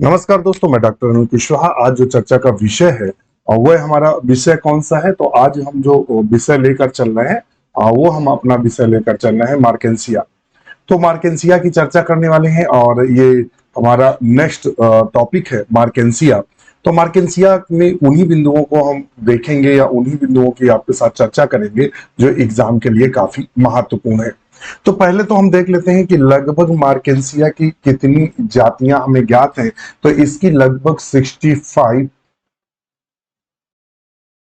नमस्कार दोस्तों, मैं डॉक्टर अनिल कुशवाहा। आज जो चर्चा का विषय है वह हमारा विषय कौन सा है? तो आज हम जो विषय लेकर चल रहे हैं वो हम अपना विषय लेकर चल रहे हैं मार्केंसिया। तो मार्केंसिया की चर्चा करने वाले हैं और ये हमारा नेक्स्ट टॉपिक है मार्केंसिया। तो मार्केंसिया में उन्हीं बिंदुओं को हम देखेंगे या उन्हीं बिंदुओं की आपके साथ चर्चा करेंगे जो एग्जाम के लिए काफी महत्वपूर्ण है। तो पहले तो हम देख लेते हैं कि लगभग मार्केंसिया की कितनी जातियां हमें ज्ञात हैं। तो इसकी लगभग 65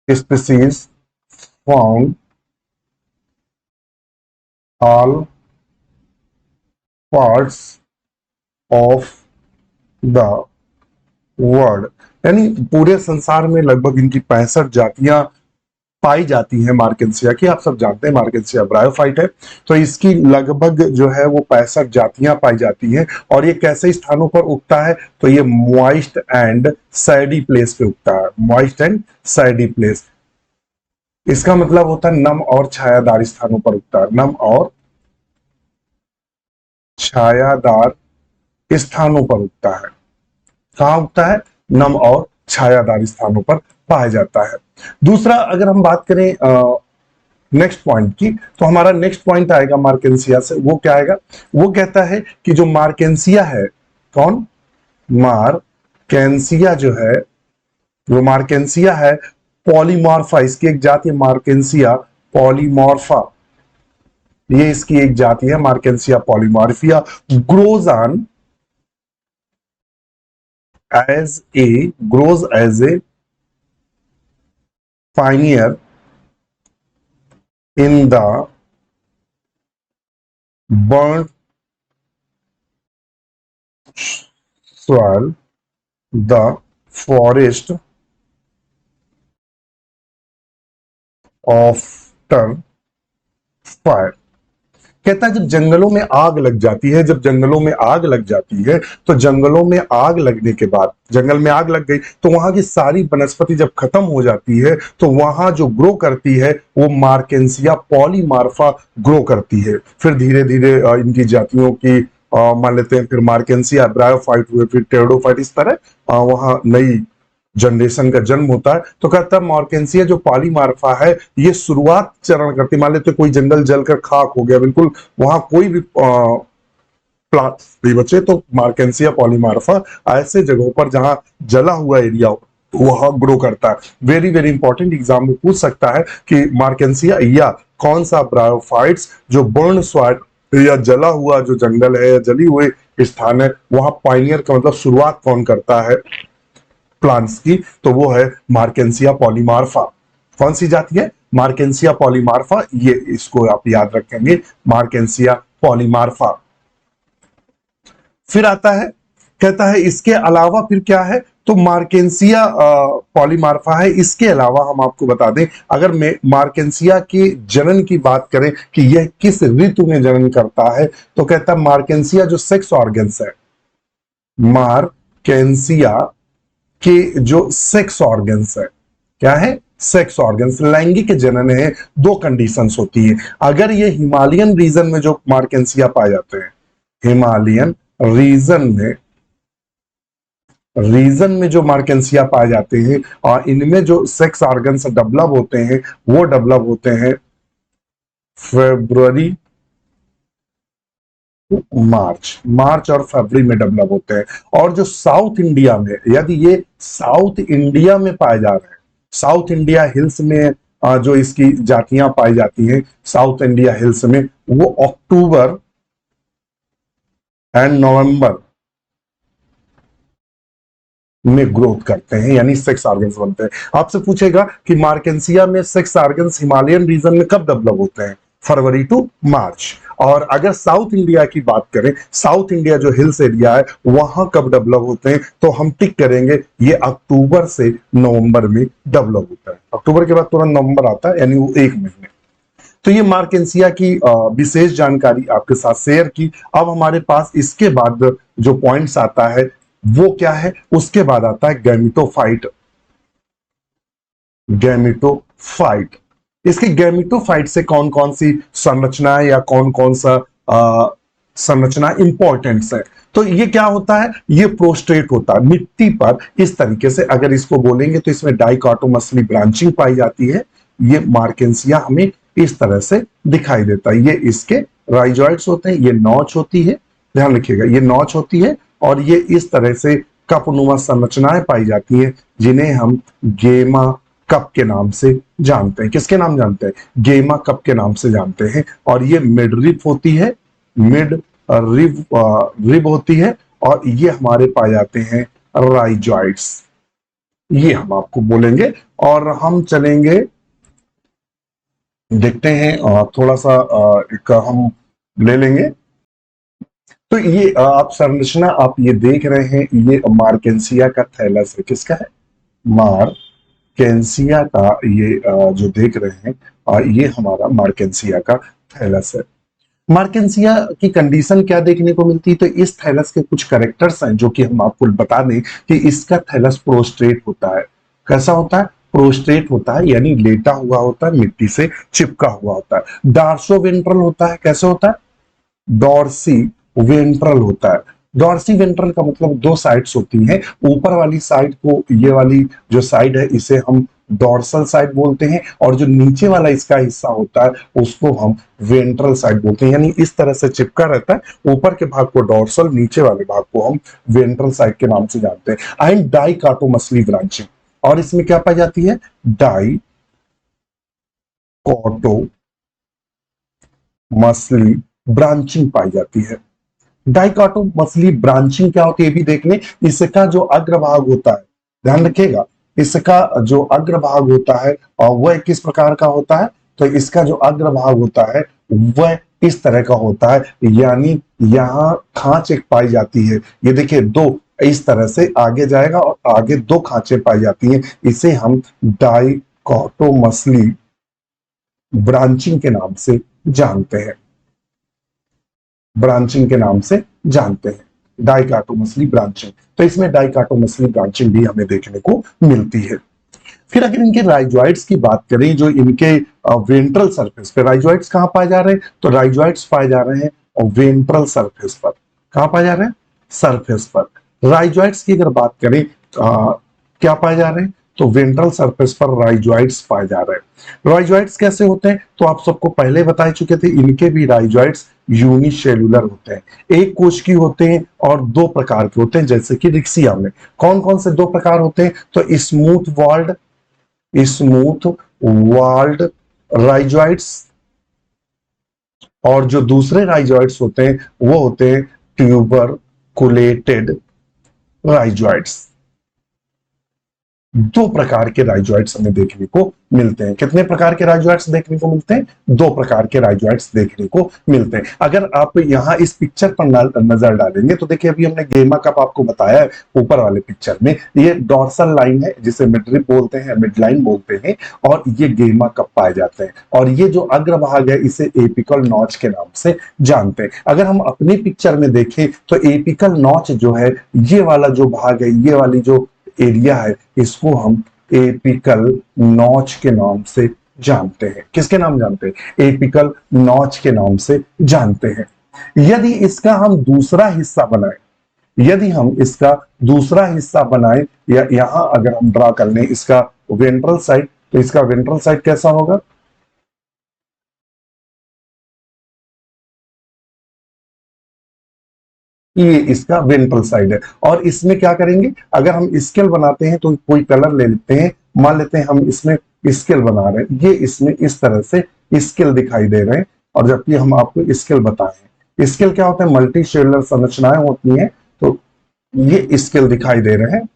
species found all parts of the world, यानी पूरे संसार में लगभग इनकी 65 जातियां पाई जाती है मार्केंसिया की। आप सब जानते हैं मार्केंसिया ब्रायोफाइट है। तो इसकी लगभग जो है वो 65 जातियां पाई जाती हैं। और ये कैसे स्थानों पर उगता है? तो ये मॉइस्ट एंड सैडी प्लेस पे उगता है। मॉइस्ट एंड सैडी प्लेस, इसका मतलब होता है नम और छायादार स्थानों पर उगता है। नम और छायादार स्थानों पर उगता है। कहां उगता है? नम और छायादार स्थानों पर पाया जाता है। दूसरा, अगर हम बात करें नेक्स्ट पॉइंट की, तो हमारा नेक्स्ट पॉइंट आएगा मार्केंसिया से। वो क्या आएगा? वो कहता है कि जो मार्केंसिया है, कौन? मार्केंसिया जो है, वो मार्केंसिया है पॉलीमॉर्फा, इसकी एक जाति है मार्केंसिया पॉलीमॉर्फा। ये इसकी एक जाति है Marchantia polymorpha. Grows on grows as a pioneer in the burnt soil, the forest after fire। कहता है जब जंगलों में आग लग जाती है, जब जंगलों में आग लग जाती है, तो जंगलों में आग लगने के बाद, जंगल में आग लग गई तो वहां की सारी वनस्पति जब खत्म हो जाती है तो वहां जो ग्रो करती है वो मार्केंसिया पॉलीमार्फा ग्रो करती है। फिर धीरे धीरे इनकी जातियों की मान लेते हैं, फिर मार्केंसिया ब्रायोफाइट हुए, फिर टेरोडोफाइट, इस तरह वहां नई जनरेशन का जन्म होता है। तो कहता है मार्केंसिया जो पॉलीमार्फा है ये शुरुआत चरण करती, मान लेते कोई जंगल जलकर खाक हो गया, बिल्कुल वहां कोई भी प्लांट नहीं बचे, तो मार्केंसिया पॉलीमार्फा ऐसे जगहों पर जहां जला हुआ एरिया हो वहां ग्रो करता है। वेरी वेरी इंपॉर्टेंट, एग्जाम में पूछ सकता है कि मार्केंसिया या कौन सा ब्रायोफाइट्स जो बर्न स्वाट या जला हुआ जो जंगल है या जली हुए स्थान है वहां पाइनियर का मतलब शुरुआत कौन करता है प्लांट्स की? तो वो है मार्केंसिया पॉलीमार्फा। कौन सी जाति है? मार्केंसिया पॉलीमार्फा। ये इसको आप याद रखेंगे, मार्केंसिया पॉलीमार्फा। फिर आता है, कहता है इसके अलावा फिर क्या है? तो मार्केंसिया पॉलीमार्फा है। इसके अलावा हम आपको बता दें, अगर मार्केंसिया के जनन की बात करें कि यह किस ऋतु में जनन करता है, तो कहता है मार्केंसिया जो सेक्स ऑर्गन्स है, मार्केंसिया के जो सेक्स ऑर्गन्स है, क्या है? सेक्स ऑर्गन्स, लैंगिक जनन है। दो कंडीशंस होती है। अगर ये हिमालयन रीजन में जो मार्केंसिया पाए जाते हैं, हिमालयन रीजन में जो मार्केंसिया पाए जाते हैं और इनमें जो सेक्स ऑर्गन्स डेवलप होते हैं वो डेवलप होते हैं फरवरी, मार्च और फरवरी में डेवलप होते हैं। और जो साउथ इंडिया में, यदि ये साउथ इंडिया में पाए जा रहे हैं, साउथ इंडिया हिल्स में जो इसकी जातियां पाई जाती हैं साउथ इंडिया हिल्स में, वो अक्टूबर एंड नवंबर में ग्रोथ करते हैं, यानी सेक्स ऑर्गन्स बनते हैं। आपसे पूछेगा कि मार्केंसिया में सेक्स ऑर्गन्स हिमालयन रीजन में कब डेवलप होते हैं? फरवरी टू मार्च। और अगर साउथ इंडिया की बात करें, साउथ इंडिया जो हिल्स एरिया है वहां कब डेवलप होते हैं? तो हम टिक करेंगे ये अक्टूबर से नवंबर में डेवलप होता है। अक्टूबर के बाद तुरंत नवंबर आता है, यानी वो एक महीने। तो ये मार्केंसिया की विशेष जानकारी आपके साथ शेयर की। अब हमारे पास इसके बाद जो पॉइंट्स आता है वो क्या है? उसके बाद आता है गैमिटोफाइट। गैमिटोफाइट, इसके गैमिटोफाइट से कौन कौन सी संरचनाएं या कौन कौन सा संरचना इंपॉर्टेंट है? तो ये क्या होता है, ये प्रोस्ट्रेट होता है मिट्टी पर। इस तरीके से अगर इसको बोलेंगे तो इसमें डाइकोटोमसली ब्रांचिंग पाई जाती है। ये मार्केंसिया हमें इस तरह से दिखाई देता है। ये इसके राइजॉइड्स होते हैं, ये नॉच होती है, ध्यान रखिएगा, ये नॉच होती है और ये इस तरह से कपनुमा संरचनाएं पाई जाती हैं जिन्हें हम गेमा कप के नाम से जानते हैं। किसके नाम जानते हैं? गेमा कप के नाम से जानते हैं। और ये मिड रिब होती है, मिड रिब होती है और ये हमारे पाए जाते हैं राइजॉइड्स। ये हम आपको बोलेंगे और हम चलेंगे देखते हैं थोड़ा सा एक हम ले लेंगे। तो ये आप संरचना आप ये देख रहे हैं, ये मार्केंसिया का थैलस है। किसका है? मार्केंसिया का। ये जो देख रहे हैं ये हमारा मार्केंसिया का थैलस है। मार्केंसिया की कंडीशन क्या देखने को मिलती है? तो इस थैलस के कुछ कैरेक्टर्स हैं जो कि हम आपको बता दें कि इसका थैलस प्रोस्ट्रेट होता है। कैसा होता है? प्रोस्ट्रेट होता है, यानी लेटा हुआ होता है, मिट्टी से चिपका हुआ होता है। डार्सोवेंट्रल होता है। कैसे होता है? डॉर्सी वेंट्रल होता है। डॉर्सी वेंट्रल का मतलब दो साइड्स होती हैं। ऊपर वाली साइड को, ये वाली जो साइड है, इसे हम डॉर्सल साइड बोलते हैं और जो नीचे वाला इसका हिस्सा होता है उसको हम वेंट्रल साइड बोलते हैं। यानी इस तरह से चिपका रहता है, ऊपर के भाग को डॉर्सल, नीचे वाले भाग को हम वेंट्रल साइड के नाम से जानते हैं। एंड डाइकोटोमसली ब्रांचिंग, और इसमें क्या पाई जाती है? डाइकोटोमसली ब्रांचिंग पाई जाती है। डाइकोटोमसली ब्रांचिंग क्या होती है ये भी देख लें। इसका जो अग्रभाग होता है, ध्यान रखिएगा, इसका जो अग्रभाग होता है और वह किस प्रकार का होता है? तो इसका जो अग्रभाग होता है वह इस तरह का होता है, यानी यहाँ खांच एक पाई जाती है। ये देखिए, दो इस तरह से आगे जाएगा और आगे दो खांचे पाई जाती हैं। इसे हम डाइकोटोमसली ब्रांचिंग के नाम से जानते हैं। ब्रांचिंग के नाम से जानते हैं, डाइकोटोमसली ब्रांचिंग। तो इसमें डाइकोटोमसली ब्रांचिंग भी हमें देखने को मिलती है। फिर अगर इनके राइजॉइड्स की बात करें, जो इनके वेंट्रल सरफेस पे, राइजॉइड्स कहां पाए जा रहे हैं? तो राइजॉइड्स पाए जा रहे हैं और वेंट्रल सरफेस पर। कहां पाए जा रहे हैं? सरफेस पर। राइजॉइड्स की अगर बात करें क्या पाए जा रहे हैं? तो वेंट्रल सरफेस पर राइजॉइड्स पाए जा रहे हैं। राइजॉइड्स कैसे होते हैं? तो आप सबको पहले बता चुके थे, इनके भी राइजॉइड्स यूनिसेलुलर होते हैं, एक कोश की होते हैं और दो प्रकार के होते हैं, जैसे कि रिक्सिया में। कौन कौन से दो प्रकार होते हैं? तो स्मूथ वॉल्ड राइजॉइड्स, और जो दूसरे राइजॉइड्स होते हैं वो होते हैं ट्यूबरकुलेटेड राइजॉइड्स। दो प्रकार के राइजॉइड्स हमें देखने को मिलते हैं। कितने प्रकार के राइजॉइड्स देखने को मिलते हैं? दो प्रकार के राइजॉइड्स देखने को मिलते हैं। अगर आप यहां इस पिक्चर पर नजर डालेंगे तो देखिए, अभी हमने गेमा कप आपको बताया है ऊपर वाले पिक्चर में। ये डॉर्सल लाइन है जिसे मिडरिब बोलते हैं, मिड लाइन बोलते हैं, और ये गेमा कप पाए जाते हैं। और ये जो अग्रभाग है इसे एपिकल नॉच के नाम से जानते हैं। अगर हम अपनी पिक्चर में देखें तो एपिकल नॉच जो है, ये वाला जो भाग है, ये वाली जो एरिया है, इसको हम एपिकल नॉच के नाम से जानते हैं। किसके नाम जानते हैं? एपिकल नॉच के नाम से जानते हैं। यदि इसका हम दूसरा हिस्सा बनाएं, यदि हम इसका दूसरा हिस्सा बनाएं, या यहां अगर हम ड्रा कर लें इसका वेंट्रल साइड, तो इसका वेंट्रल साइड कैसा होगा? ये इसका वेंट्रल साइड है। और इसमें क्या करेंगे, अगर हम स्केल बनाते हैं तो कोई कलर ले लेते हैं, मान लेते हैं हम इसमें स्केल बना रहे हैं, ये इसमें इस तरह से स्केल दिखाई दे रहे हैं। और जबकि हम आपको स्केल बताएं, स्केल क्या होता है? मल्टी सेलुलर संरचनाएं होती हैं, तो ये स्केल दिखाई दे रहे हैं।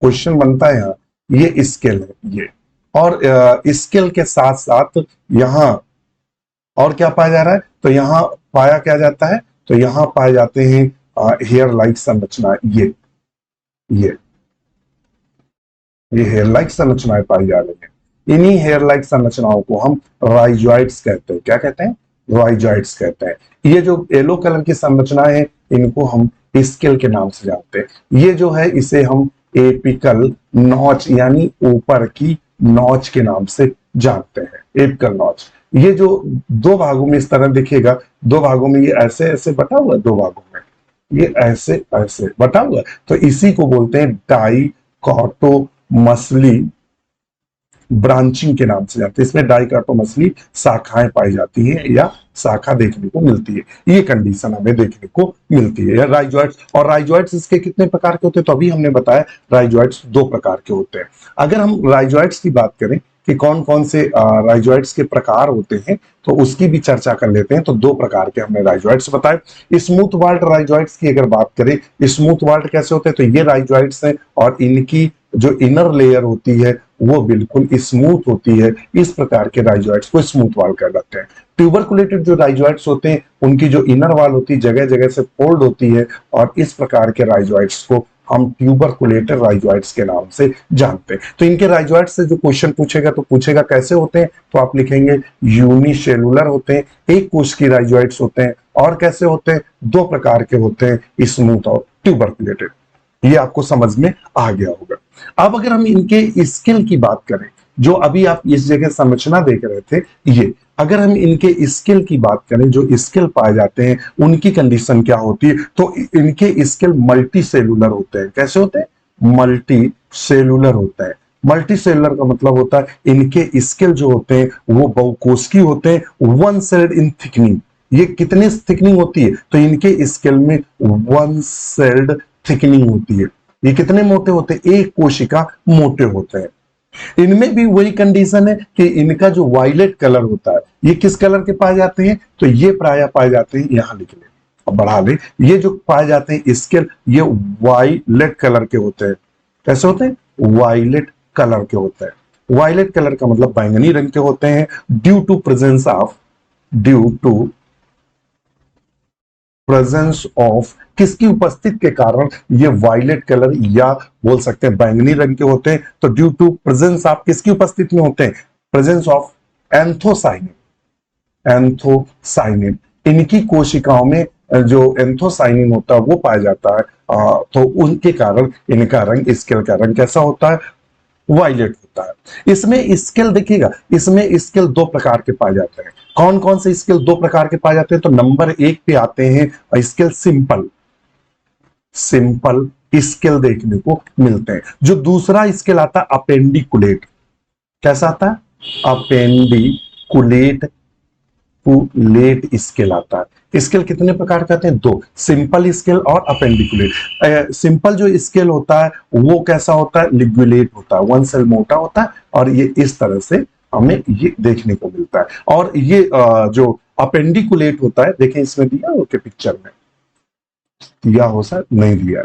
क्वेश्चन बनता है यहाँ, ये स्केल है ये, और स्केल के साथ साथ यहां और क्या पाया जा रहा है? तो यहां पाया क्या जाता है? तो यहां पाए जाते हैं हेयर लाइक संरचना। ये हेयर लाइक संरचनाएं पाई जा रही हैं। इन्हीं हेयर लाइक संरचनाओं को हम राइजॉइड्स कहते हैं। क्या कहते हैं? राइजॉइड्स कहते हैं। ये जो येलो कलर की संरचनाएं हैं, इनको हम स्केल के नाम से जानते हैं। ये जो है, इसे हम एपिकल नॉच यानी ऊपर की नॉच के नाम से जानते हैं। एपिकल नॉच, ये जो दो भागों में इस तरह दिखेगा, दो भागों में ये ऐसे ऐसे बटा हुआ है, दो भागों में ये ऐसे ऐसे बटा हुआ है, तो इसी को बोलते हैं डाइकोटोमसली ब्रांचिंग के नाम से जानते हैं। इसमें डाइकोटोमसली शाखाएं पाई जाती हैं या शाखा देखने को मिलती है, ये कंडीशन हमें देखने को मिलती है। राइजोइड्स, और राइजोइड्स इसके कितने प्रकार के होते हैं, तो अभी हमने बताया राइजोइड्स दो प्रकार के होते हैं। अगर हम राइजोइड्स की बात करें कि कौन कौन से राइजोइड्स के प्रकार होते हैं, तो उसकी भी चर्चा कर लेते हैं। तो दो प्रकार के हमने राइजोइड्स बताए। स्मूथ वाल्ड राइजोइड्स की अगर बात करें, स्मूथ वाल्ड कैसे होते हैं, तो ये राइजोइड्स हैं और इनकी जो इनर लेयर होती है वो बिल्कुल स्मूथ होती है। इस प्रकार के राइजोइड्स को स्मूथ वाल कहलाते हैं। ट्यूबरकुलेटेड जो राइजोइड्स होते हैं उनकी जो इनर वाल होती है जगह जगह से फोल्ड होती है, और इस प्रकार के राइजोइड्स को हम ट्यूबरकुलेटेड राइजोइड्स के नाम से जानते हैं। तो इनके राइजोइड्स से जो क्वेश्चन पूछेगा तो पूछेगा कैसे होते हैं, तो आप लिखेंगे यूनिसेलुलर होते हैं, एक कोश की राइजोइड्स होते हैं। और कैसे होते हैं, दो प्रकार के होते हैं, स्मूथ और ट्यूबरकुलेटेड। ये आपको समझ में आ गया होगा। अब अगर हम इनके स्किल की बात करें, जो अभी आप इस जगह संरचना देख रहे थे, ये अगर हम इनके स्किल की बात करें, जो स्किल पाए जाते हैं उनकी कंडीशन क्या होती है, तो इनके स्किल मल्टी सेलुलर होते हैं। कैसे होते हैं, मल्टी सेलुलर होता है। मल्टी सेलुलर का मतलब होता है इनके स्किल जो होते हैं वो बहुकोशिकी होते हैं, वन सेल्ड इन थिकनिंग। ये कितने थिकनिंग होती है, तो इनके स्केल में वन सेल्ड थिकनिंग होती है। ये कितने मोटे होते हैं, एक कोशिका मोटे होते हैं। इनमें भी वही कंडीशन है कि इनका जो वायलेट कलर होता है, ये किस कलर के पाए जाते हैं, तो ये प्राय पाए जाते हैं, यहां लिख ले और बढ़ा ले, ये जो पाए जाते हैं स्केल, ये वायलेट कलर के होते हैं। कैसे होते हैं, वायलेट कलर के होते हैं। वायलेट कलर का मतलब बैंगनी रंग के होते हैं। ड्यू टू प्रेजेंस ऑफ किसकी उपस्थिति के कारण ये वायलेट कलर या बोल सकते हैं बैंगनी रंग के होते हैं, तो ड्यू टू प्रेजेंस ऑफ किसकी उपस्थिति में होते हैं, प्रेजेंस ऑफ एंथोसाइनिन। एंथोसाइनिन, इनकी कोशिकाओं में जो एंथोसाइनिन होता है वो पाया जाता है, तो उनके कारण इनका रंग, स्केल का रंग कैसा होता है, वायलेट होता है। इसमें स्केल देखिएगा, इसमें स्केल दो प्रकार के पाए जाते हैं। कौन कौन से स्केल दो प्रकार के पाए जाते हैं, तो नंबर एक पे आते हैं स्केल सिंपल स्केल देखने को मिलते हैं। जो दूसरा स्केल आता है अपेंडिकुलेट, कैसा आता है, अपेंडिकुलेट स्केल आता है। स्केल कितने प्रकार के आते हैं, दो, सिंपल स्केल और अपेंडिकुलेट। सिंपल जो स्केल होता है वो कैसा होता है, लिग्युलेट होता है, वन सेल मोटा होता है, और ये इस तरह से हमें ये देखने को मिलता है। और ये जो अपेंडिकुलेट होता है, देखें इसमें दिया ओके पिक्चर में दिया हो सर, नहीं दिया।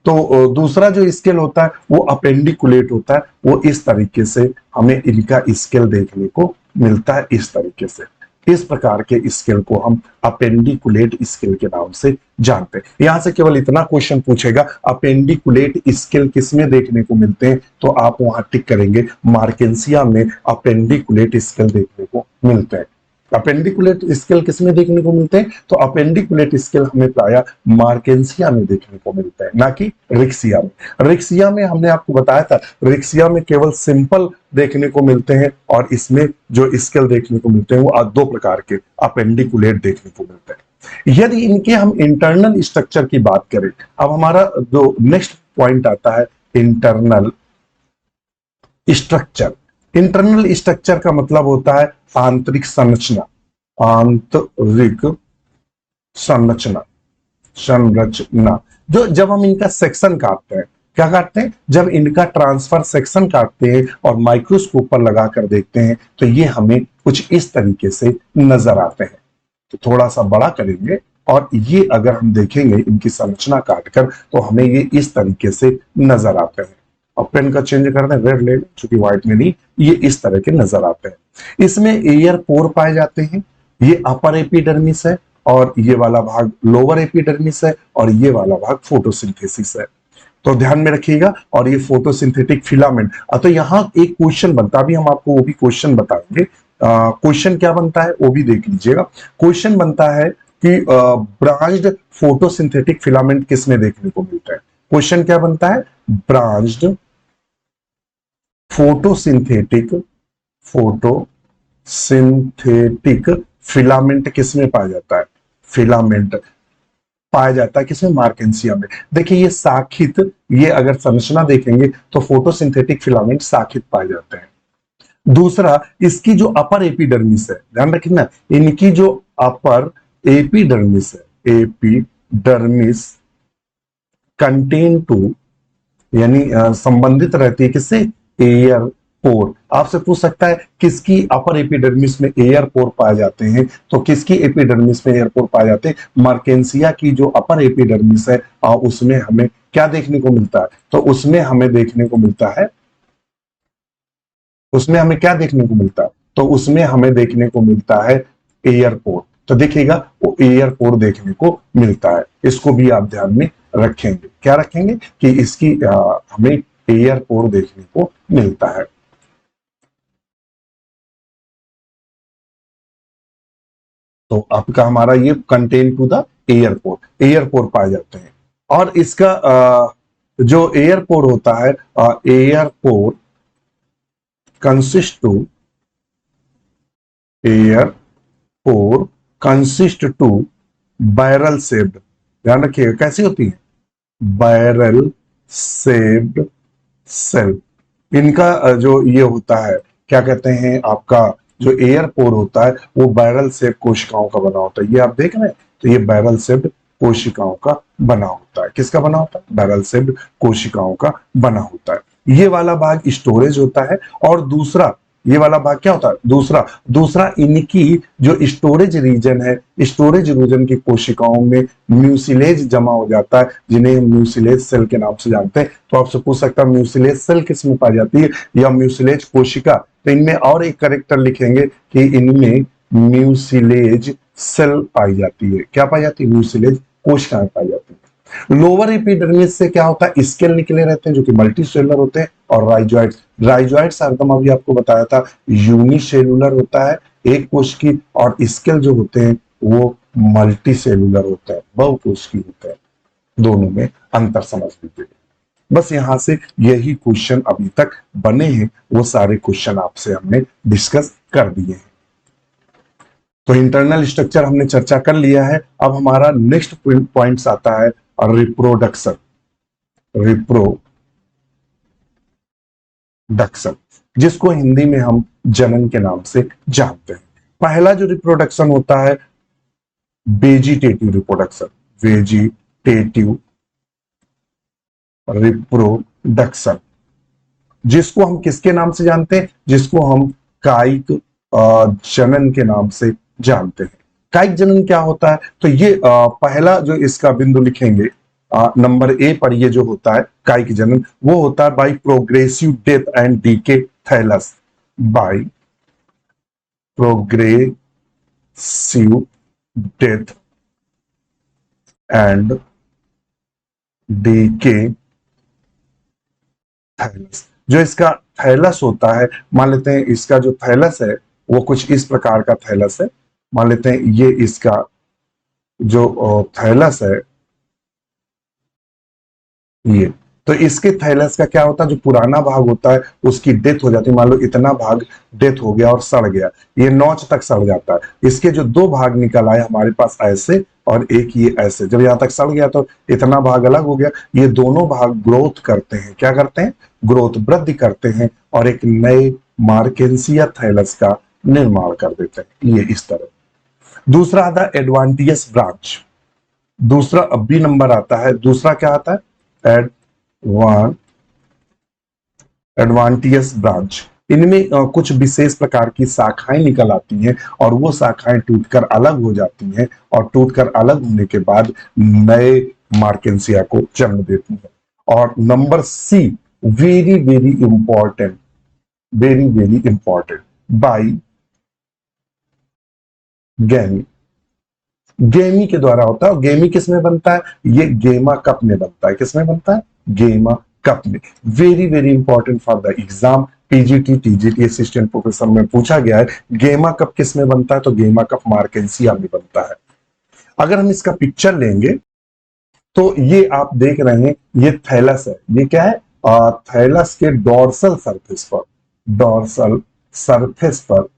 तो दूसरा जो स्केल होता है वो अपेंडिकुलेट होता है, वो इस तरीके से हमें इनका स्केल देखने को मिलता है, इस तरीके से। इस प्रकार के स्केल को हम अपेंडिकुलेट स्केल के नाम से जानते हैं। यहां से केवल इतना क्वेश्चन पूछेगा, अपेंडिकुलेट स्केल किसमें देखने को मिलते हैं, तो आप वहां टिक करेंगे, मार्केंसिया में अपेंडिकुलेट स्केल देखने को मिलते हैं। अपेंडिकुलेट स्केल किसमें देखने को मिलते हैं, तो अपेंडिकुलेट स्केल हमें प्राय मार्केंसिया में देखने को मिलता है, ना कि रिक्सिया में। रिक्सिया में हमने आपको बताया था, रिक्सिया में केवल सिंपल देखने को मिलते हैं, और इसमें जो स्केल देखने को मिलते हैं वो दो प्रकार के अपेंडिकुलेट देखने को मिलते हैं। यदि इनके हम इंटरनल स्ट्रक्चर की बात करें, अब हमारा जो नेक्स्ट पॉइंट आता है इंटरनल स्ट्रक्चर। इंटरनल स्ट्रक्चर का मतलब होता है आंतरिक संरचना, आंतरिक संरचना। जो जब हम इनका सेक्शन काटते हैं, क्या काटते हैं, जब इनका ट्रांसफर सेक्शन काटते हैं और माइक्रोस्कोप पर लगाकर देखते हैं, तो ये हमें कुछ इस तरीके से नजर आते हैं। तो थोड़ा सा बड़ा करेंगे और ये अगर हम देखेंगे इनकी संरचना काटकर, तो हमें ये इस तरीके से नजर आते हैं। अब पेन का चेंज कर दें, रेड ले लें, चूंकि व्हाइट में नहीं, ये इस तरह के नजर आते हैं। इसमें एयर पोर पाए जाते हैं। ये अपर एपिडर्मिस है, और ये वाला भाग लोअर एपिडर्मिस है, और ये वाला भाग फोटोसिंथेसिस है। तो ध्यान में रखिएगा, और ये फोटोसिंथेटिक फिलामेंट। तो यहाँ एक क्वेश्चन बनता है, अभी हम आपको वो भी क्वेश्चन बताएंगे। क्वेश्चन क्या बनता है वो भी देख लीजिएगा। क्वेश्चन बनता है कि ब्रांच्ड फोटोसिंथेटिक फिलामेंट किसमें देखने को मिलता है। क्वेश्चन क्या बनता है, ब्रांच्ड फोटोसिंथेटिक फोटोसिंथेटिक फिलामेंट किसमें पाया जाता है? फिलामेंट पाया जाता है किसमें? मार्केंसिया में। देखिए ये शाखित, ये अगर संरचना देखेंगे तो फोटोसिंथेटिक फिलामेंट शाखित पाए जाते हैं। दूसरा, इसकी जो अपर एपिडर्मिस है, ध्यान रखना, इनकी जो अपर एपिडर्मिस है, एपिडर्मिस कंटेन टू, यानी संबंधित रहती है किससे? एयर पोर। आपसे पूछ सकता है किसकी अपर एपिडर्मिस में एयर पोर पाए जाते हैं, तो किसकी एपिडर्मिस में एयर पोर पाए जाते हैं? मर्केंसिया की जो अपर एपिडर्मिस है उसमें हमें क्या देखने को मिलता है? तो उसमें हमें देखने को मिलता है, उसमें हमें क्या देखने को मिलता है? तो उसमें हमें देखने को मिलता है एयरपोर्ट। तो देखिएगा वो एयरपोर्ट देखने को मिलता है, इसको भी आप ध्यान में रखेंगे। क्या रखेंगे? कि इसकी हमें एयरपोर्ट देखने को मिलता है। तो आपका हमारा ये contain to the airport, airport पाए जाते हैं। और इसका जो एयरपोर्ट होता है, airport consist to, airport consist to barrel shaped. ध्यान रखिएगा कैसी होती है? Barrel shaped cell. इनका जो ये होता है, क्या कहते हैं, आपका जो एयर पोर होता है वो बैरल शेप कोशिकाओं का बना होता है। ये आप देख रहे हैं, तो ये बैरल शेप्ड कोशिकाओं का बना होता है। किसका बना होता है? बैरल शेप्ड कोशिकाओं का बना होता है। ये वाला भाग स्टोरेज होता है। और दूसरा, ये वाला भाग क्या होता है? दूसरा दूसरा इनकी जो स्टोरेज रीजन है, स्टोरेज रीजन की कोशिकाओं में म्यूसिलेज जमा हो जाता है, जिन्हें म्यूसिलेज सेल के नाम से जानते हैं। तो आपसे पूछ सकता है म्यूसिलेज सेल किस में पाई जाती है, या म्यूसिलेज कोशिका? तो इनमें और एक करेक्टर लिखेंगे कि इनमें म्यूसिलेज सेल पाई जाती है। क्या पाई जाती है? म्यूसिलेज कोशिकाएं पाई जाती है। लोअर एपिडर्मिस से क्या होता है? स्केल निकले रहते हैं जो कि मल्टी सेलुलर होते हैं। और राइजोइड्स, राइजोइड्स एकदम अभी आपको बताया था यूनिसेलुलर होता है, एक कोश की, और स्केल जो होते हैं वो मल्टी सेलुलर होते हैं, बहुकोश की होते हैं। दोनों में अंतर समझ लीजिए। बस यहां से यही क्वेश्चन अभी तक बने हैं, वो सारे क्वेश्चन आपसे हमने डिस्कस कर दिए हैं। तो इंटरनल स्ट्रक्चर हमने चर्चा कर लिया है। अब हमारा नेक्स्ट पॉइंट्स आता है रिप्रोडक्शन। रिप्रोडक्शन जिसको हिंदी में हम जनन के नाम से जानते हैं। पहला जो रिप्रोडक्शन होता है वेजिटेटिव रिप्रोडक्शन, वेजिटेटिव रिप्रोडक्शन, जिसको हम किसके नाम से जानते हैं? जिसको हम कायिक जनन के नाम से जानते हैं। कायिक जनन क्या होता है? तो ये पहला जो इसका बिंदु लिखेंगे नंबर ए पर, ये जो होता है कायिक जनन, वो होता है by progressive death and decay thallus, by progressive death and decay thallus. जो इसका थैलस होता है, मान लेते हैं इसका जो थैलस है वो कुछ इस प्रकार का थैलस है। मान लेते हैं ये इसका जो थैलस है, ये, तो इसके थैलस का क्या होता है? जो पुराना भाग होता है उसकी डेथ हो जाती है। मान लो इतना भाग डेथ हो गया और सड़ गया, ये नौच तक सड़ जाता है। इसके जो दो भाग निकल आए हमारे पास ऐसे और एक ये ऐसे, जब यहां तक सड़ गया तो इतना भाग अलग हो गया। ये दोनों भाग ग्रोथ करते हैं। क्या करते हैं? ग्रोथ, वृद्धि करते हैं और एक नए मार्केंसिया थैलस का निर्माण कर देते हैं। ये इस तरह। दूसरा आता है एडवांटियस ब्रांच। दूसरा बी नंबर आता है। दूसरा क्या आता है? एडवांटियस ब्रांच। इनमें कुछ विशेष प्रकार की शाखाएं निकल आती हैं और वो शाखाएं टूटकर अलग हो जाती हैं, और टूटकर अलग होने के बाद नए मार्केंसिया को जन्म देती हैं। और number C, very very important, very very important, by gemmae. Gemmae के द्वारा होता है। और गेमी किस में बनता है? ये गेमा कप में बनता है। किस में बनता है? गेमा कप में। Very very important for the exam, PGT TGT assistant professor में पूछा गया है गेमा कप किस में बनता है? तो गेमा कप मार्केंसिया में बनता है। अगर हम इसका पिक्चर लेंगे तो ये आप देख रहे हैं, ये थैलस है। ये क्या है? थैलस के डोर्सल सरफेस पर, डोर्सल सरफेस पर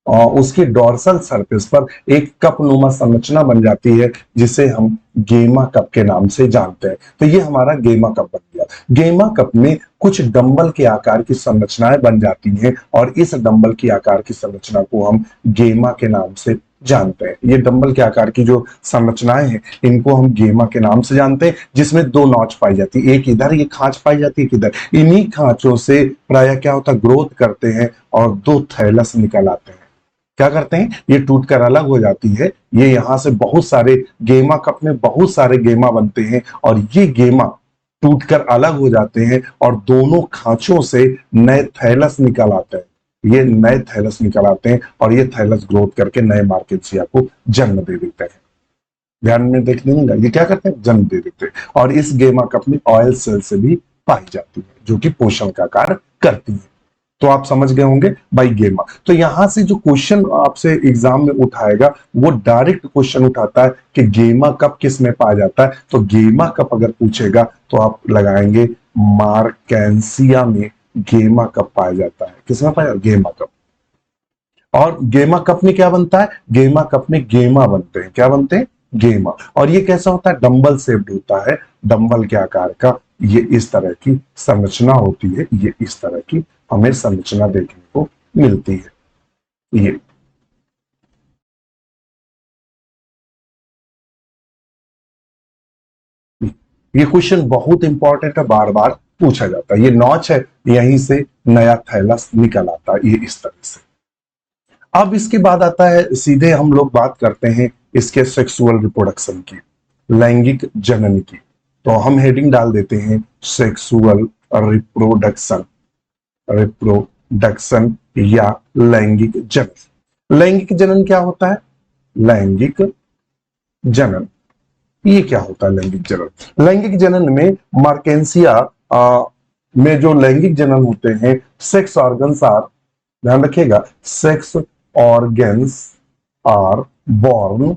और उसकी डोर्सल सरफेस पर एक कप नुमा संरचना बन जाती है जिसे हम गेमा कप के नाम से जानते हैं। तो ये हमारा गेमा कप बन गया। गेमा कप में कुछ डंबल के आकार की संरचनाएं बन जाती हैं और इस डंबल की आकार की संरचना को हम गेमा के नाम से जानते हैं। ये डंबल के आकार की जो संरचनाएं हैं इनको हम गेमा के नाम से जानते हैं, जिसमें दो नॉच पाई जाती है, एक इधर ये खांच पाई जाती है, एक इधर। इन्हीं खांचों से प्राय क्या होता है, ग्रोथ करते हैं और दो थैलस निकल आते हैं। क्या करते हैं, ये टूटकर अलग हो जाती है। ये यहां से बहुत सारे गेमा कप में बहुत सारे गेमा बनते हैं और ये गेमा टूटकर अलग हो जाते हैं और दोनों खांचों से नए थैलस निकल आते हैं। ये नए थैलस निकल आते हैं और ये थैलस ग्रोथ करके नए मार्केशिया को जन्म दे देते हैं। ध्यान में देख लीजिएगा, ये क्या करते हैं, जन्म दे देते हैं। और इस गेमा कप में ऑयल सेल से भी पाई जाती है जो कि पोषण का कार्य करती है। तो आप समझ गए होंगे बाई गेमा। तो यहां से जो क्वेश्चन आपसे एग्जाम में उठाएगा वो डायरेक्ट क्वेश्चन उठाता है कि गेमा कप किस में पाया जाता है। तो गेमा कप अगर पूछेगा तो आप लगाएंगे मार्केंसिया में गेमा कप पाया जाता है। किसमें पाया, गेमा कप। और गेमा कप में क्या बनता है, गेमा कप में गेमा बनते हैं। क्या बनते हैं, गेमा। और ये कैसा होता है, डंबल शेप्ड होता है, डंबल के आकार का। ये इस तरह की संरचना होती है, ये इस तरह की हमें संरचना देखने को मिलती है। ये क्वेश्चन बहुत इंपॉर्टेंट है, बार बार पूछा जाता है। ये नॉच है, यहीं से नया थैलस निकल आता है, ये इस तरह से। अब इसके बाद आता है, सीधे हम लोग बात करते हैं इसके सेक्सुअल रिप्रोडक्शन की, लैंगिक जनन की। तो हम हेडिंग डाल देते हैं सेक्सुअल रिप्रोडक्शन, रिप्रोडक्शन या लैंगिक जनन। लैंगिक जनन क्या होता है, लैंगिक जनन ये क्या होता है, लैंगिक जनन। लैंगिक जनन में मार्केंसिया में जो लैंगिक जनन होते हैं, सेक्स ऑर्गन्स आर, ध्यान रखिएगा, sex organs are borne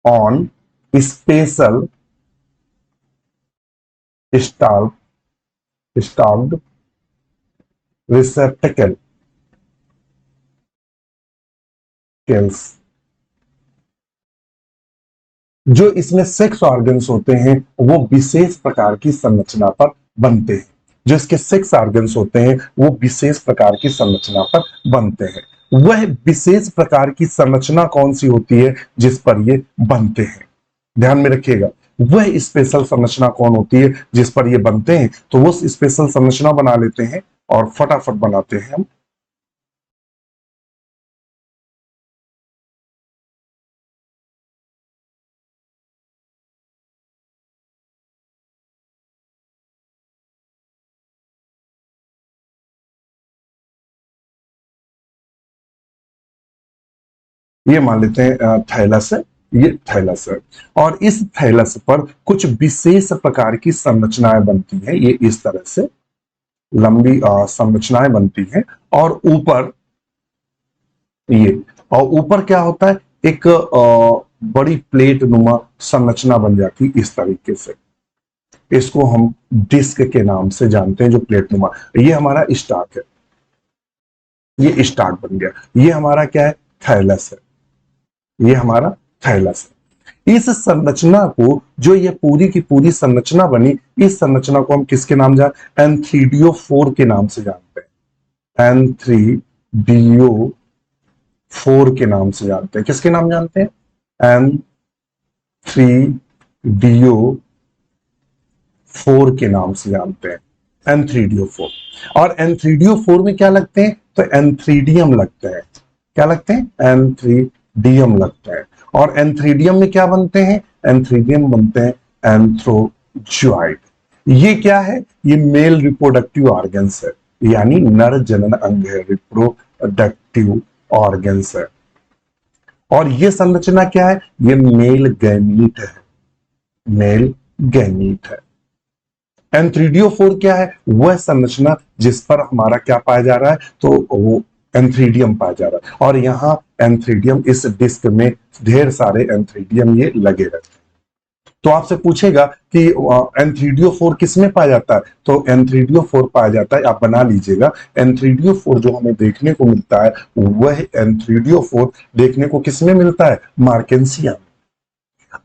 on special stalked receptacles, जो इसमें सेक्स ऑर्गन्स होते हैं वो विशेष प्रकार की संरचना पर बनते हैं। जो इसके सेक्स ऑर्गन्स होते हैं वो विशेष प्रकार की संरचना पर बनते हैं। वह विशेष प्रकार की संरचना कौन सी होती है जिस पर ये बनते हैं, ध्यान में रखिएगा। वह स्पेशल संरचना कौन होती है जिस पर ये बनते हैं। तो वो स्पेशल संरचना बना लेते हैं और फटाफट बनाते हैं हम। ये मान लेते हैं थैलस है, ये थैलस है। और इस थैलस पर कुछ विशेष प्रकार की संरचनाएं बनती हैं, ये इस तरह से लंबी संरचनाएं बनती हैं। और ऊपर ये, और ऊपर क्या होता है, एक बड़ी प्लेट नुमा संरचना बन जाती है इस तरीके से। इसको हम डिस्क के नाम से जानते हैं, जो प्लेट नुमा। ये हमारा स्टार्क है, ये स्टार्क बन गया। ये हमारा क्या है, थैलस है, ये हमारा थैलस है। इस संरचना को, जो ये पूरी की पूरी संरचना बनी, इस संरचना को हम किसके नाम जानते हैं, एंथ्रीडियोफोर के नाम से जानते हैं। एंथ्रीडियोफोर के नाम से जानते हैं। किसके नाम जानते हैं, एंथ्रीडियोफोर के नाम से जानते हैं, एंथ्रीडियोफोर। और एंथ्रीडियोफोर में क्या लगते हैं, तो एंथ्रीडियम लगते हैं। क्या लगते हैं, एंथ्रीडियम लगता है। और एंथ्रीडियम में क्या बनते हैं, एंथ्रीडियम बनते हैं एंथ्रोजॉइड। ये क्या है, ये मेल रिप्रोडक्टिव ऑर्गन्स है, यानी नर जनन अंग है, रिप्रोडक्टिव ऑर्गन्स है। और ये संरचना क्या है, ये मेल गैमीट है, मेल गैमीट है। एंथ्रीडियोफोर क्या है, वह संरचना जिस पर हमारा क्या पाया जा रहा है, तो वो एंथ्रीडियम पाया जा रहा है। और यहां एंथ्रीडियम, इस डिस्क में ढेर सारे एंथ्रीडियम ये लगे रहते हैं। तो आपसे पूछेगा कि N3DO4 किस में पाया जाता है, तो N3DO4 पाया जाता है, आप बना लीजिएगा, N3DO4 जो हमें देखने को मिलता है वह N3DO4 देखने को किस में मिलता है, मार्केंसिया।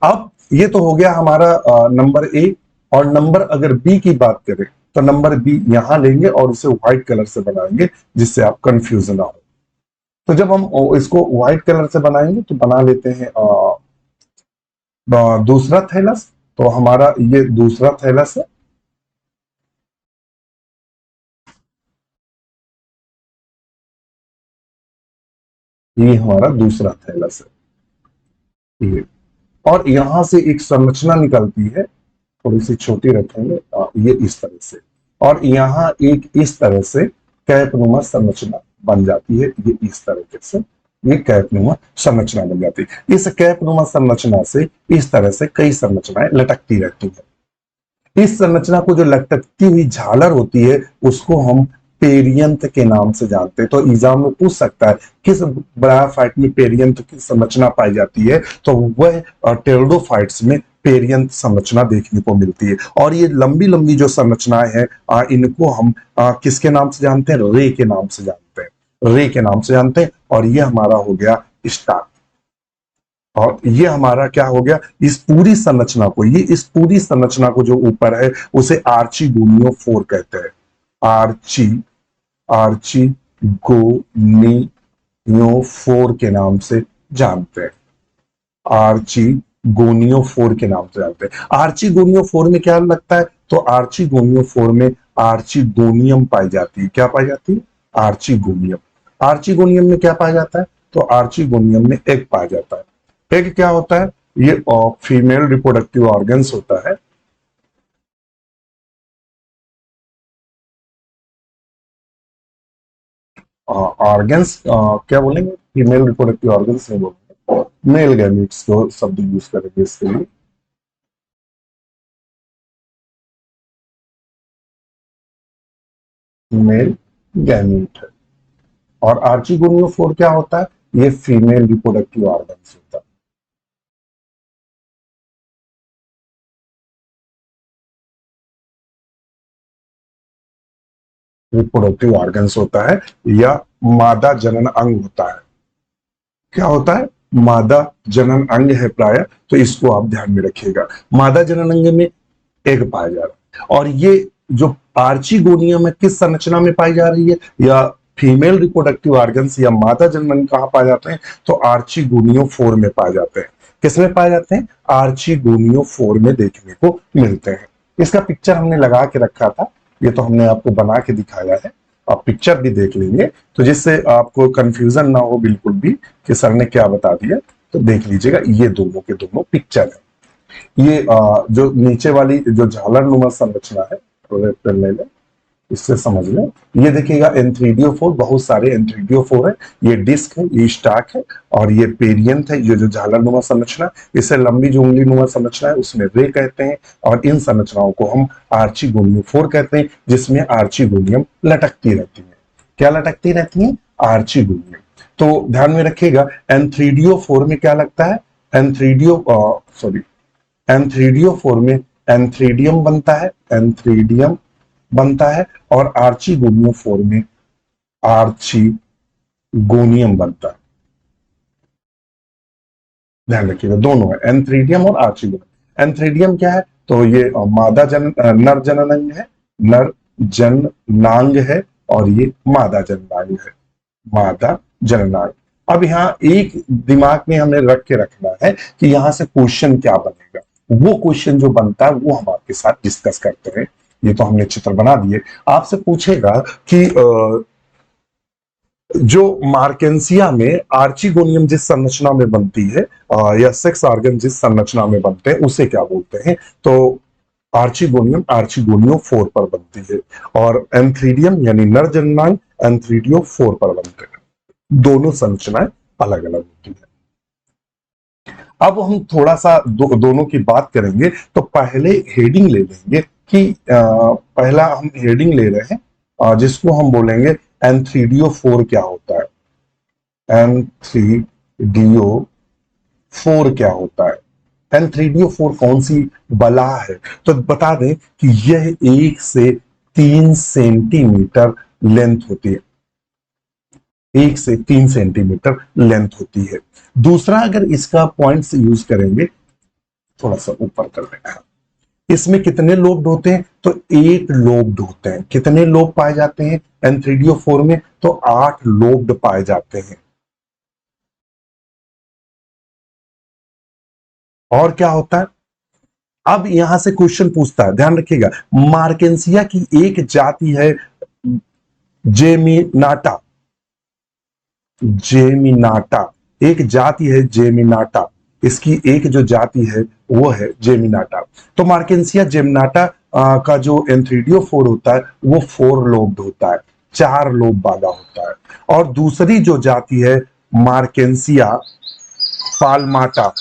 अब ये तो हो गया हमारा नंबर ए। और नंबर अगर बी की बात करें तो नंबर बी यहां लेंगे और उसे व्हाइट कलर से बनाएंगे जिससे आप कंफ्यूज ना हो। तो जब हम इसको व्हाइट कलर से बनाएंगे तो बना लेते हैं दूसरा थैलस। तो हमारा ये दूसरा थैलस है, ये हमारा दूसरा थैलस है ये। और यहां से एक संरचना निकलती है, थोड़ी सी छोटी रखेंगे, ये इस तरह से। और यहाँ एक इस तरह से कैपनुमा संरचना बन जाती है, ये इस तरीके से ये कैपनुमा संरचना बन जाती है। इस कैपनुमा संरचना से इस तरह से कई संरचनाएं लटकती रहती है। इस संरचना को जो लटकती हुई झालर होती है उसको हम पेरियंथ के नाम से जानते हैं। तो एग्जाम में पूछ सकता है किस ब्रायोफाइट में पेरियंथ की संरचना पाई जाती है, तो वह टेरिडोफाइट्स में पेरियंथ संरचना देखने को मिलती है। और ये लंबी लंबी जो संरचनाएं हैं इनको हम किसके नाम से जानते हैं, रे के नाम से जानते हैं, रे के नाम से जानते हैं। और ये हमारा हो गया स्टार। और ये हमारा क्या हो गया, इस पूरी संरचना को, ये इस पूरी संरचना को जो ऊपर है उसे आर्चिगोनियो 4 कहते हैं। आर्ची आर्ची गोनियो 4 के नाम से जानते हैं, आर्ची गोनियो 4 के नाम से जानते हैं। आर्चिगोनियो 4 में क्या लगता है, तो आर्चिगोनियो 4 में आर्चिगोनियम पाई जाती है। क्या पाई जाती है, आर्चिगोनियम। आर्चिगोनियम में क्या पाया जाता है, तो आर्चिगोनियम में एग पाया जाता है। एग क्या होता है, ये फीमेल रिप्रोडक्टिव ऑर्गन्स होता है। ऑर्गन्स क्या बोलेंगे, फीमेल रिप्रोडक्टिव ऑर्गन्स नहीं बोलेंगे, मेल गैमीट्स को शब्द यूज करेंगे इसके लिए। मेल गैमीट है। और आर्चिगोनियो 4 क्या होता है, ये फीमेल रिप्रोडक्टिव ऑर्गन्स होता है। रिप्रोडक्टिव ऑर्गन्स होता है या मादा जनन अंग होता है। क्या होता है, मादा जनन अंग है प्राय, तो इसको आप ध्यान में रखिएगा। मादा जनन अंग में एग पाया जा रहा है। और ये जो आर्चिगोनियम है किस संरचना में पाई जा रही है, या फीमेल रिप्रोडक्टिव ऑर्गन्स या मादा जनन अंग कहां पाए जाते हैं, तो आर्चिगोनियो 4 में पाए जाते हैं। किसमें पाए जाते हैं, आर्चिगोनियो 4 में देखने को मिलते हैं। इसका पिक्चर हमने लगा के रखा था, ये तो हमने आपको बना के दिखाया है, आप पिक्चर भी देख लेंगे तो जिससे आपको कंफ्यूजन ना हो बिल्कुल भी कि सर ने क्या बता दिया। तो देख लीजिएगा, ये दोनों के दोनों पिक्चर है। ये जो नीचे वाली जो झालर नुमा संरचना है, रेड पेन ले लें, इससे समझ लें। ये देखिएगा N3DO4, बहुत सारे N3DO4 है। ये डिस्क है, ये स्टाक है, और ये पेरियंथ है, ये जो झालर नुमा संरचना। इससे लंबी जो उंगली नुमा संरचना है उसमें रे कहते हैं। और इन संरचनाओं को हम आर्चिगोनियम 4 कहते हैं, जिसमें आर्चिगोनियम लटकती रहती है। क्या लटकती रहती है, आर्चिगोनियम। तो ध्यान में रखिएगा, N3DO4 में क्या लगता है, एन सॉरी N3DO4 में एंथ्रीडियम बनता है, एंथ्रीडियम बनता है। और आर्चिगोनियम 4 में आर्चिगोनियम बनता है। ध्यान रखिएगा, दोनों है, एंथ्रीडियम और आर्चिगोनियम। एंथ्रीडियम क्या है, तो ये नर जननांग है, नर जननांग है। और ये मादा जननांग है, मादा जननांग। अब यहाँ एक दिमाग में हमें रख के रखना है कि यहां से क्वेश्चन क्या बनेगा। वो क्वेश्चन जो बनता है वो हम आपके साथ डिस्कस करते हैं। ये तो हमने चित्र बना दिए। आपसे पूछेगा कि जो मार्केंसिया में आर्चिगोनियम जिस संरचना में बनती है, या सेक्स ऑर्गन जिस संरचना में बनते हैं उसे क्या बोलते हैं, तो आर्चिगोनियम आर्चिगोनियो 4 पर बनती है। और एंथ्रीडियम यानी नर जननांग एंथ्रीडियो 4 पर बनते हैं। दोनों संरचनाएं अलग अलग होती है। अब हम थोड़ा सा दोनों की बात करेंगे। तो पहले हेडिंग ले लेंगे कि पहला हम हेडिंग ले रहे हैं जिसको हम बोलेंगे N3DO4 क्या होता है। N3DO4 क्या होता है, N3DO4 कौन सी बला है? तो बता दें कि यह 1 से 3 सेंटीमीटर लेंथ होती है, 1 से 3 सेंटीमीटर लेंथ होती है। दूसरा, अगर इसका पॉइंट्स यूज करेंगे, थोड़ा सा ऊपर कर दें, इसमें कितने लोब्ड होते हैं? तो 8 लोब्ड होते हैं। कितने लोब पाए जाते हैं N3DO4 में? तो 8 लोब्ड पाए जाते हैं। और क्या होता है? अब यहां से क्वेश्चन पूछता है, ध्यान रखिएगा, मार्केंसिया की एक जाति है जेमिनाटा, जेमिनाटा एक जाति है जेमिनाटा, इसकी एक जो जाति है वो है जेमिनाटा। तो मार्केंसिया जेमिनाटा का जो N3DO4 होता है वो 4 लोब्ड होता है, 4 लोब वाला होता है। और दूसरी जो जाति है मार्केंसिया पाल्माटा,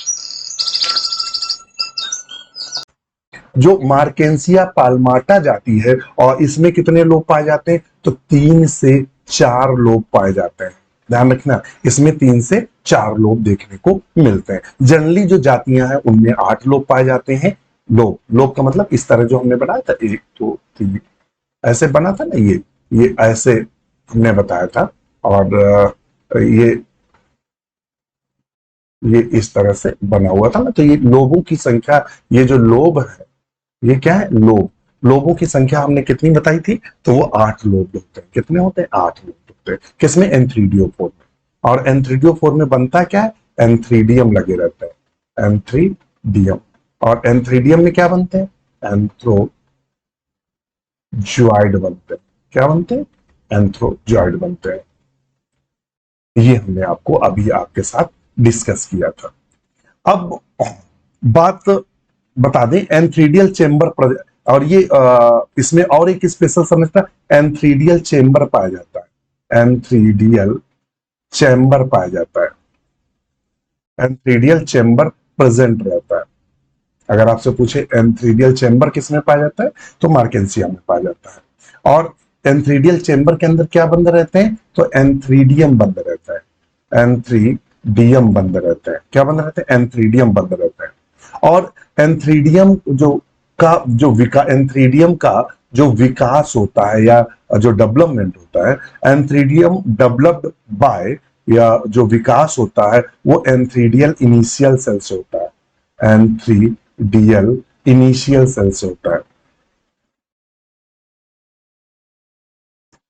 जो मार्केंसिया पाल्माटा जाती है, और इसमें कितने लोब पाए जाते हैं? तो 3 से 4 लोब पाए जाते हैं। ध्यान रखना, इसमें 3 से 4 लोब देखने को मिलते हैं। जनरली जो जातियां हैं उनमें 8 लोब पाए जाते हैं। लोब, लोब का मतलब इस तरह जो हमने बनाया था, 1 2 3 ऐसे बना था ना, ये ऐसे हमने बताया था। और ये इस तरह से बना हुआ था ना। तो ये लोबों की संख्या, ये जो लोब है ये क्या है? लोब। लोबों की संख्या हमने कितनी बताई थी? तो वो 8 लोब होते हैं। कितने होते हैं? 8 लोब होते हैं। किसमें? N3DO4 में। और N3DO4 में बनता क्या है? एंथ्रीडियम लगे रहते हैं, एंथ्रीडियम। और एंथ्रीडियम में क्या बनते हैं? एंथ्रोजॉइड बनते हैं। क्या बनते हैं? एंथ्रोजॉइड बनते हैं। ये हमने आपको अभी आपके साथ डिस्कस किया था। अब बात बता दें, एंथ्रीडियल चेंबर, और ये इसमें और एक स्पेशल समझता, एंथ्रीडियल चेंबर पाया जाता है, एंथ्रीडियल चेंबर पाया जाता है, एंथ्रीडियल चेंबर प्रेजेंट रहता है। अगर आपसे पूछे एंथ्रीडियल चेंबर किस में पाया जाता है, तो मार्केंसिया में पाया जाता है। और एंथ्रीडियल चेंबर के अंदर क्या बंद रहते हैं? तो एंथ्रीडियम बंद रहता है, एंथ्रीडियम बंद रहता है। क्या बंद रहता है? एंथ्रीडियम बंद रहता है। और एंथ्रीडियम एंथ्रीडियम का जो विकास होता है या जो डेवलपमेंट होता है, एंथ्रीडियम डेवलप्ड बाय, या जो विकास होता है वो एंथ्रीडियल इनिशियल सेल से होता है, एंथ्रीडियल इनिशियल सेल से होता है।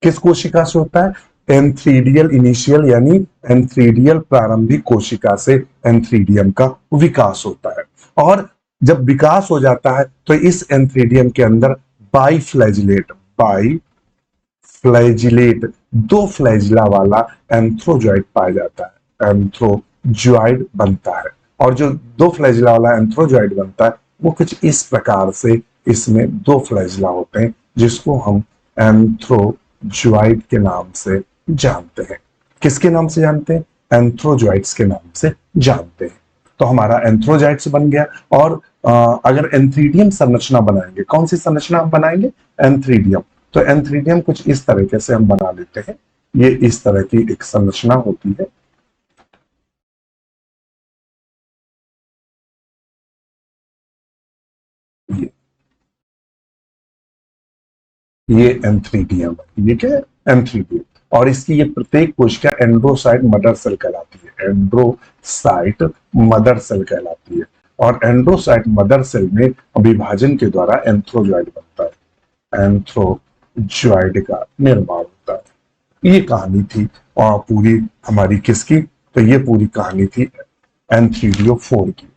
किस कोशिका से होता है? एंथ्रीडियल इनिशियल, यानी एंथ्रीडियल प्रारंभिक कोशिका से एंथ्रीडियम का विकास होता है। और जब विकास हो जाता है तो इस एंथ्रीडियम के अंदर बाईफ्लैजिलेट, दो फ्लैजिला वाला एंथ्रोजॉइड पाया जाता है, एंथ्रोजॉइड बनता है। और जो दो फ्लैजिला वाला एंथ्रोजॉइड बनता है वो कुछ इस प्रकार से, इसमें 2 फ्लैजिला होते हैं जिसको हम एंथ्रोजॉइड के नाम से जानते हैं। किसके नाम से जानते हैं? एंथ्रोजॉइड्स के नाम से जानते हैं। तो हमारा एंथ्रोजॉइड्स बन गया। और अगर एंथ्रीडियम संरचना बनाएंगे, कौन सी संरचना हम बनाएंगे? एंथ्रीडियम। तो एंथ्रीडियम कुछ इस तरीके से हम बना लेते हैं। ये इस तरह की एक संरचना होती है। ये एंथ्रीडियम है। ये क्या है? एंथ्रीडियम। और इसकी ये प्रत्येक कोशिका एंड्रोसाइट मदर सेल कहलाती है, एंड्रोसाइट मदर सेल कहलाती है। और एंड्रोसाइट मदर सेल में विभाजन के द्वारा एंथ्रोजॉइड बनता है, एंथ्रोजॉइड का निर्माण होता है। ये कहानी थी और पूरी हमारी किसकी? तो ये पूरी कहानी थी N3DO4 की।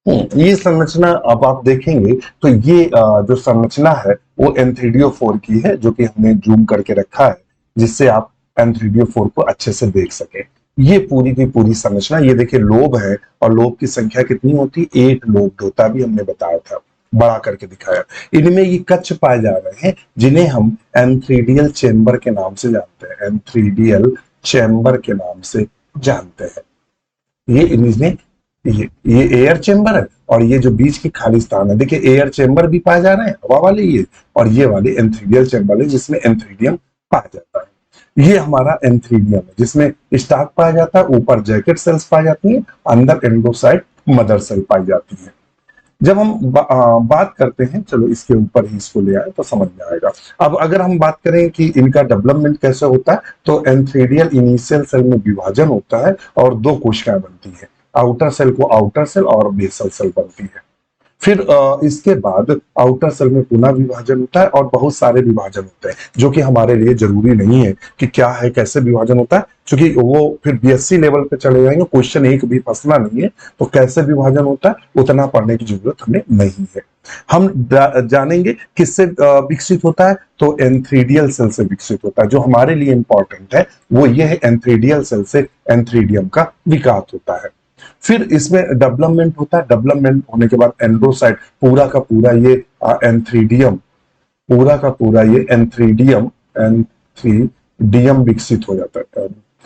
ये संरचना अब आप देखेंगे तो ये जो संरचना है वो N3DO4 की है, जो कि हमने जूम करके रखा है जिससे आप N3DO4 को अच्छे से देख सके। ये पूरी की पूरी संरचना, ये देखिए लोब है, और लोब की संख्या कितनी होती? 8 लोब होता भी हमने बताया था, बड़ा करके दिखाया। इनमें ये कच्छ पाए जा रहे हैं जिन्हें हम एंथ्रीडियल चेंबर के नाम से जानते हैं, एंथ्रीडियल चेंबर के नाम से जानते हैं। ये इन्हें, ये एयर चेंबर है, और ये जो बीच की खाली स्थान है, देखिए एयर चेंबर भी पाए जा रहे हैं, हवा वाले ये, और ये वाले एंथ्रीडियल चेंबर है जिसमें एंथ्रीडियम पाया जाता है। ये हमारा एंथ्रीडियम है, जिसमें स्टार्च पाया जाता है, ऊपर जैकेट सेल्स पाई जाती हैं, अंदर एंडोसाइट मदर सेल पाई जाती है। जब हम बात करते हैं, चलो इसके ऊपर ही इसको ले आए तो समझ में आएगा। अब अगर हम बात करें कि इनका डेवलपमेंट कैसे होता है, तो एंथ्रीडियल इनिशियल सेल में विभाजन होता है और दो कोशिकाएं बनती है, आउटर सेल को आउटर सेल और बेसल सेल बनती है। फिर इसके बाद आउटर सेल में पुनः विभाजन होता है और बहुत सारे विभाजन होते हैं, जो कि हमारे लिए जरूरी नहीं है कि क्या है, कैसे विभाजन होता है, क्योंकि वो फिर बीएससी लेवल पे चले जाएंगे, क्वेश्चन एक भी फंसना नहीं है। तो कैसे विभाजन होता है उतना पढ़ने की जरूरत हमें नहीं है। हम जानेंगे किससे विकसित होता है, तो एंथ्रीडियल सेल से विकसित होता है। जो हमारे लिए इंपॉर्टेंट है वो ये है, एंथ्रीडियल सेल से एंथ्रीडियम का विकास होता है। फिर इसमें डेवलपमेंट होता है, डेवलपमेंट होने के बाद एंड्रोसाइट पूरा का पूरा ये एंथ्रीडियम, पूरा का पूरा ये एंथ्रीडियम विकसित हो जाता है,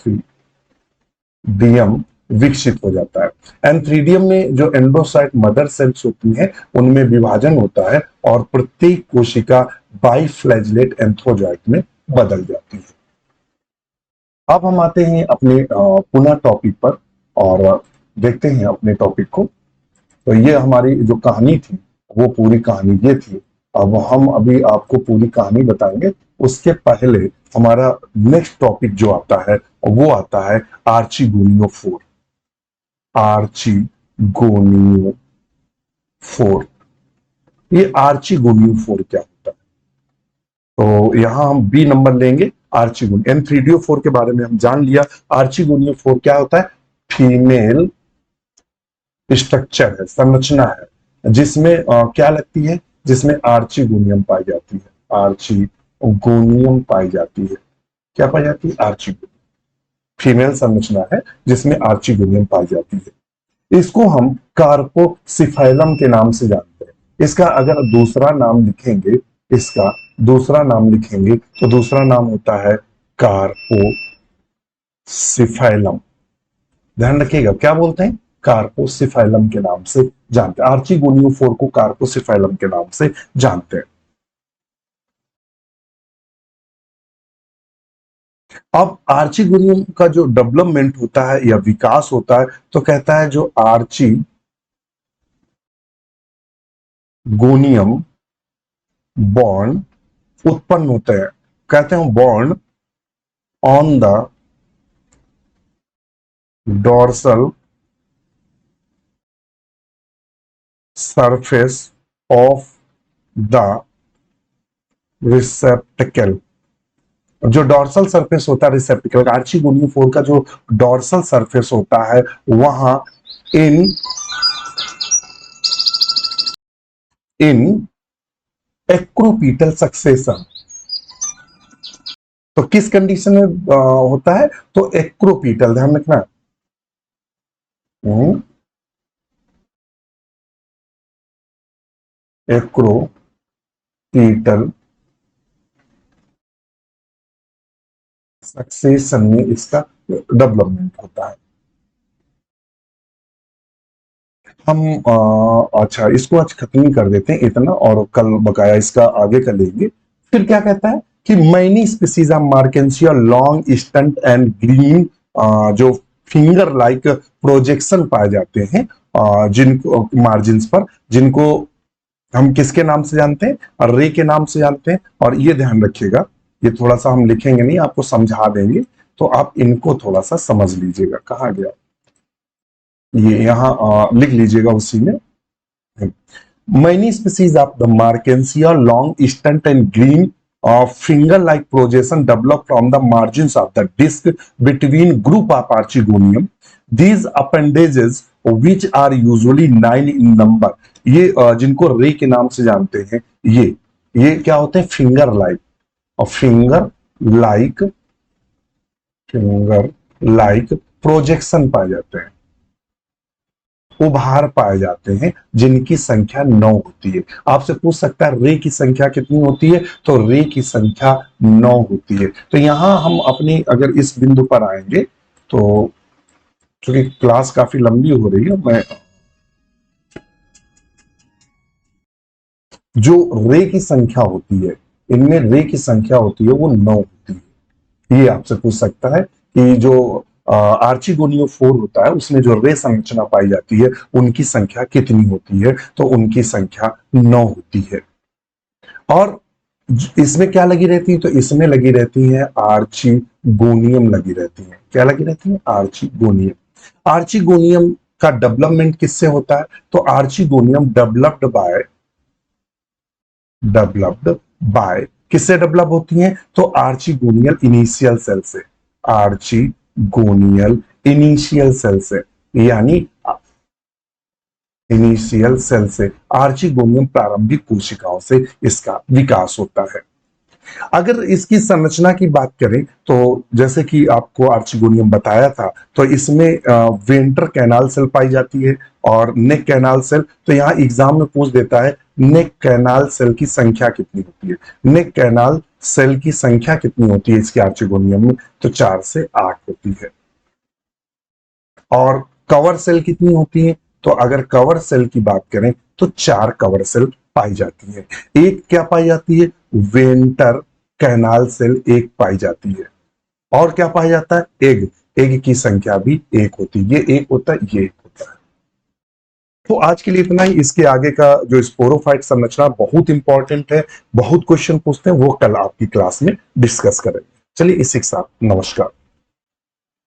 एंथ्रीडियम विकसित हो जाता है। एंथ्रीडियम में जो एंड्रोसाइट मदर सेल्स होती हैं उनमें विभाजन होता है और प्रत्येक कोशिका बाइफ्लैजिलेट एंथ्रोजॉइट में बदल जाती है। अब हम आते हैं अपने पुनः टॉपिक पर और देखते हैं अपने टॉपिक को। तो ये हमारी जो कहानी थी वो पूरी कहानी ये थी। अब हम अभी आपको पूरी कहानी बताएंगे, उसके पहले हमारा नेक्स्ट टॉपिक जो आता है वो आता है आर्चिगोनियोफोर। आर्चिगोनियोफोर, ये आर्चिगोनियोफोर क्या होता है? तो यहां हम बी नंबर लेंगे। आर्चिगोन एंथ्रीडियोफोर के बारे में हम जान लिया। आर्चिगोनियोफोर क्या होता है? फीमेल स्ट्रक्चर है, संरचना है, जिसमें क्या लगती है, जिसमें आर्चिगोनियम पाई जाती है, आर्चिगोनियम पाई जाती है। क्या पाई जाती है? आर्चिगोनियम। फीमेल संरचना है जिसमें आर्चिगोनियम पाई जाती है। इसको हम कार्पोसिफाइलम के नाम से जानते हैं। इसका अगर दूसरा नाम लिखेंगे, इसका दूसरा नाम लिखेंगे तो दूसरा नाम होता है कार्पोसिफाइलम। ध्यान रखिएगा, क्या बोलते हैं? कार्पोसिफाइलम के नाम से जानते हैं। आर्चिगोनियोफोर को कार्पोसिफाइलम के नाम से जानते हैं। अब आर्चिगोनियम का जो डेवलपमेंट होता है या विकास होता है, तो कहता है जो आर्चिगोनियम बॉन्ड उत्पन्न होते हैं, कहते हैं bond on the dorsal surface of the रिसेप्टिकल। जो डॉर्सल सरफेस होता है रिसेप्टिकल, आर्चिगोनियोफोर का जो डॉर्सल सरफेस होता है वहां इन इन एक्रोपीटल सक्सेशन। तो किस कंडीशन में होता है? तो एक्रोपीटल, ध्यान रखना। एक्रोपीटल सक्सेशन में इसका डेवलपमेंट होता है। हम अच्छा इसको आज खत्म ही कर देते हैं इतना, और कल बकाया इसका आगे का लेंगे। फिर क्या कहता है कि many species of मार्केंसिया long stunt and green, जो फिंगर लाइक प्रोजेक्शन पाए जाते हैं जिनको मार्जिन पर, जिनको हम किसके नाम से जानते हैं? रे के नाम से जानते हैं। और ये ध्यान रखिएगा, ये थोड़ा सा हम लिखेंगे नहीं, आपको समझा देंगे, तो आप इनको थोड़ा सा समझ लीजिएगा। कहाँ गया ये? यहां लिख लीजिएगा उसी में। Many species of the Markensia long, stent and green finger-like projection develop from the margins of the disc between group of Archegonium. These appendages, which are usually 9 in number, ये जिनको रे के नाम से जानते हैं, ये क्या होते हैं? फिंगर लाइक, और फिंगर लाइक प्रोजेक्शन पाए जाते हैं, उभार पाए जाते हैं, जिनकी संख्या 9 होती है। आपसे पूछ सकता है रे की संख्या कितनी होती है? तो रे की संख्या 9 होती है। तो यहां हम अपनी अगर इस बिंदु पर आएंगे, तो चूंकि क्लास काफी लंबी हो रही है, मैं जो रे की संख्या होती है, इनमें रे की संख्या होती है वो 9 होती है। ये आपसे पूछ सकता है कि जो आर्चिगोनियोफोर होता है उसमें जो रे संरचना पाई जाती है उनकी संख्या कितनी होती है, तो उनकी संख्या 9 होती है। और इसमें क्या लगी रहती है, तो इसमें लगी रहती है आर्चिगोनियम लगी रहती है। क्या लगी रहती है? आर्चिगोनियम। आर्चिगोनियम का डेवलपमेंट किससे होता है, तो आर्चिगोनियम डेवलप्ड बाय किससे डेवलप होती हैं, तो आर्चिगोनियल इनिशियल सेल से। आर्चिगोनियल इनिशियल सेल से, यानी इनिशियल सेल से आर्चिगोनियम प्रारंभिक कोशिकाओं से इसका विकास होता है। अगर इसकी संरचना की बात करें तो जैसे कि आपको आर्चिगोनियम बताया था, तो इसमें वेंटर कैनाल सेल पाई जाती है और नेक कैनाल सेल। तो यहाँ एग्जाम में पूछ देता है नेक कैनाल सेल की संख्या कितनी होती है। नेक कैनाल सेल की संख्या कितनी होती है इसके आर्चिगोनियम में, तो 4 से 8 होती है। और कवर सेल कितनी होती है, तो अगर कवर सेल की बात करें तो 4 कवर सेल पाई जाती है। एक क्या पाई जाती है, वेंटर कैनाल सेल एक पाई जाती है। और क्या पाया जाता है, एग। एग की संख्या भी एक होती है। ये एक होता है, ये एक होता है। तो आज के लिए इतना ही। इसके आगे का जो स्पोरोफाइट संरचना बहुत इंपॉर्टेंट है, बहुत क्वेश्चन पूछते हैं, वो कल आपकी क्लास में डिस्कस करेंगे। चलिए इसी के साथ नमस्कार।